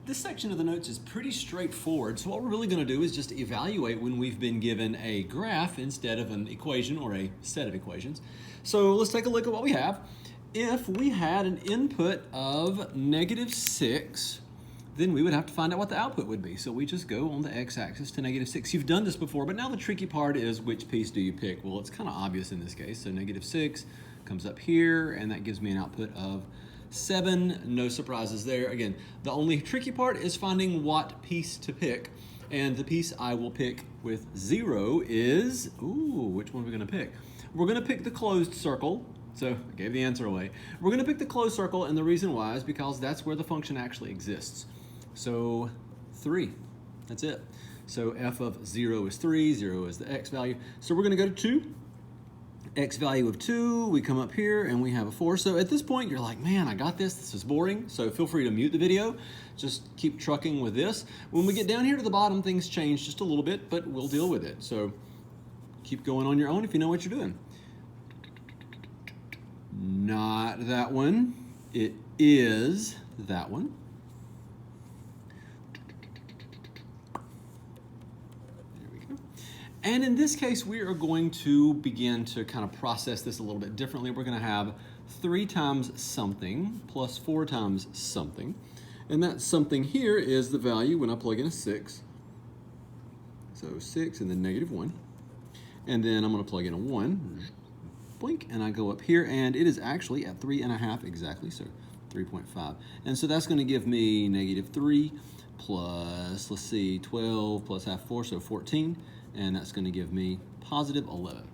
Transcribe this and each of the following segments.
This section of the notes is pretty straightforward, so what we're really going to do is just evaluate when we've been given a graph instead of an equation or a set of equations. So let's take a look at what we have. If we had an input of -6, then we would have to find out what the output would be. So we just go on the x-axis to -6. You've done this before, but now the tricky part is which piece do you pick? Well, it's kind of obvious in this case. So -6 comes up here, and that gives me an output of 7, no surprises there. Again, the only tricky part is finding what piece to pick. And the piece I will pick with 0 is, which one are we gonna pick? We're gonna pick the closed circle. So I gave the answer away. We're gonna pick the closed circle, and the reason why is because that's where the function actually exists. So 3, that's it. So f of 0 is 3, 0 is the x value. So we're gonna go to 2. X value of 2, we come up here and we have a 4. So at this point you're like, man, I got this is boring. So feel free to mute the video, just keep trucking with this. When we get down here to the bottom, things change just a little bit, but we'll deal with it. So keep going on your own if you know what you're doing. Not that one, it is that one. And in this case, we are going to begin to kind of process this a little bit differently. We're going to have 3 times something plus 4 times something. And that something here is the value when I plug in a 6. So 6 and then -1. And then I'm going to plug in a 1. Blink, and I go up here, and it is actually at 3.5 exactly, so 3.5. And so that's going to give me -3 plus, let's see, 12 plus half 4, so 14. And that's going to give me +11.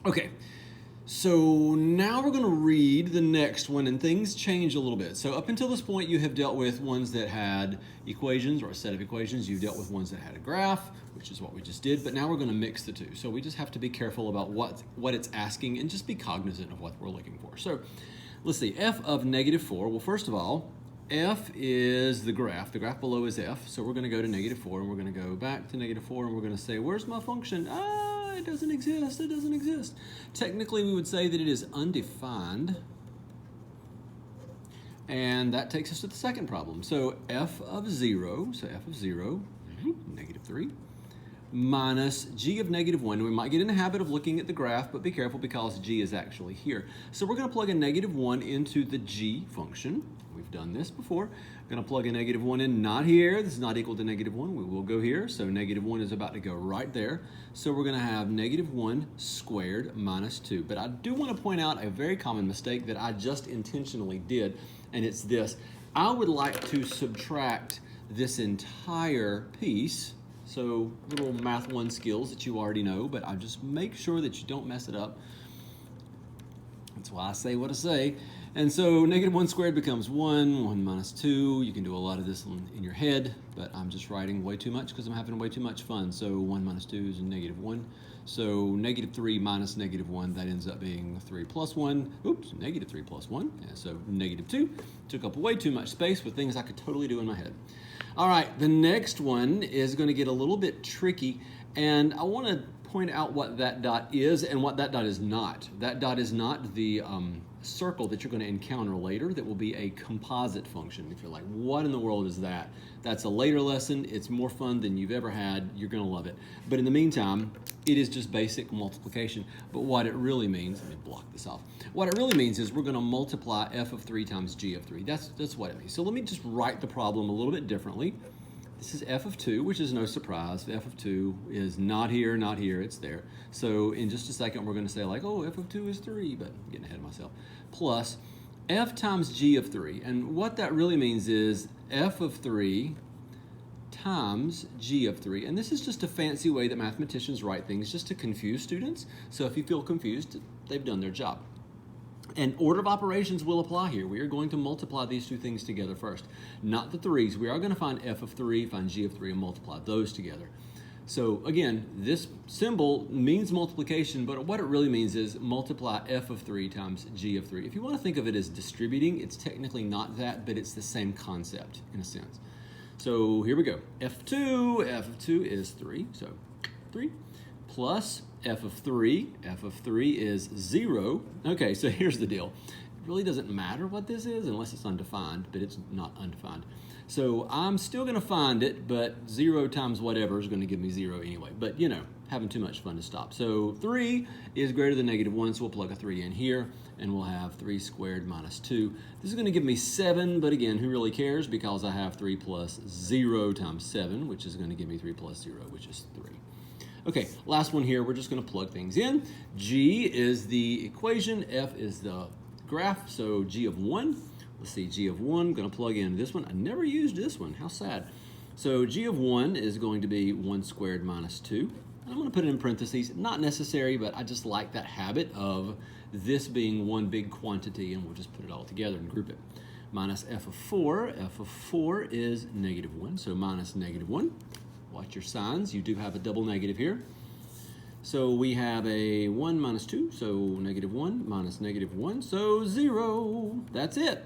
Okay, so now we're going to read the next one, and things change a little bit. So up until this point, you have dealt with ones that had equations or a set of equations. You've dealt with ones that had a graph, which is what we just did, but now we're going to mix the two. So we just have to be careful about what it's asking and just be cognizant of what we're looking for. So let's see, f of -4. Well, first of all, f is the graph. The graph below is f. So we're going to go to -4, and we're going to go back to -4, and we're going to say, where's my function? It doesn't exist. It doesn't exist. Technically, we would say that it is undefined. And that takes us to the second problem. So f of 0, -3, minus g of -1. We might get in the habit of looking at the graph, but be careful because g is actually here. So we're going to plug a -1 into the g function. We've done this before. I'm going to plug a -1 in, not here. This is not equal to -1. We will go here. So -1 is about to go right there. So we're going to have -1 squared minus 2. But I do want to point out a very common mistake that I just intentionally did, and it's this. I would like to subtract this entire piece. So little math 1 skills that you already know, but I just make sure that you don't mess it up. That's why I say what I say. And so -1 squared becomes 1, 1 minus 2. You can do a lot of this in your head, but I'm just writing way too much because I'm having way too much fun. So 1 minus 2 is -1. So -3 minus -1, that ends up being 3 plus 1. Oops, -3 plus 1. Yeah, so -2. Took up way too much space with things I could totally do in my head. All right, the next one is going to get a little bit tricky, and I want to point out what that dot is and what that dot is not. That dot is not the circle that you're going to encounter later that will be a composite function. If you're like, what in the world is that? That's a later lesson. It's more fun than you've ever had. You're going to love it. But in the meantime, it is just basic multiplication. But what it really means, let me block this off. What it really means is we're going to multiply f of 3 times g of 3. That's what it means. So let me just write the problem a little bit differently. This is f of 2, which is no surprise. f of 2 is not here, not here, it's there. So in just a second, we're going to say like, oh, f of 2 is 3, but I'm getting ahead of myself. Plus f times g of 3. And what that really means is f of 3 times g of 3. And this is just a fancy way that mathematicians write things just to confuse students. So if you feel confused, they've done their job. And order of operations will apply here. We are going to multiply these two things together first, not the 3's. We are going to find f of 3, find g of 3, and multiply those together. So again, this symbol means multiplication, but what it really means is multiply f of 3 times g of 3. If you want to think of it as distributing, it's technically not that, but it's the same concept in a sense. So here we go. f of 2 is 3, so 3, plus f of 3 is 0. Okay, so here's the deal. It really doesn't matter what this is unless it's undefined, but it's not undefined. So I'm still going to find it, but 0 times whatever is going to give me 0 anyway. But, you know, having too much fun to stop. So 3 is greater than -1, so we'll plug a 3 in here, and we'll have 3 squared minus 2. This is going to give me 7, but again, who really cares? Because I have 3 plus 0 times 7, which is going to give me 3 plus 0, which is 3. Okay, last one here. We're just going to plug things in. G is the equation. F is the graph. So G of 1. Let's see, G of 1. Going to plug in this one. I never used this one. How sad. So G of 1 is going to be 1 squared minus 2. I'm going to put it in parentheses. Not necessary, but I just like that habit of this being one big quantity, and we'll just put it all together and group it. Minus f of 4. F of 4 is -1, so minus -1. Watch your signs. You do have a double negative here. So we have a 1 minus 2, so -1 minus -1, so 0. That's it.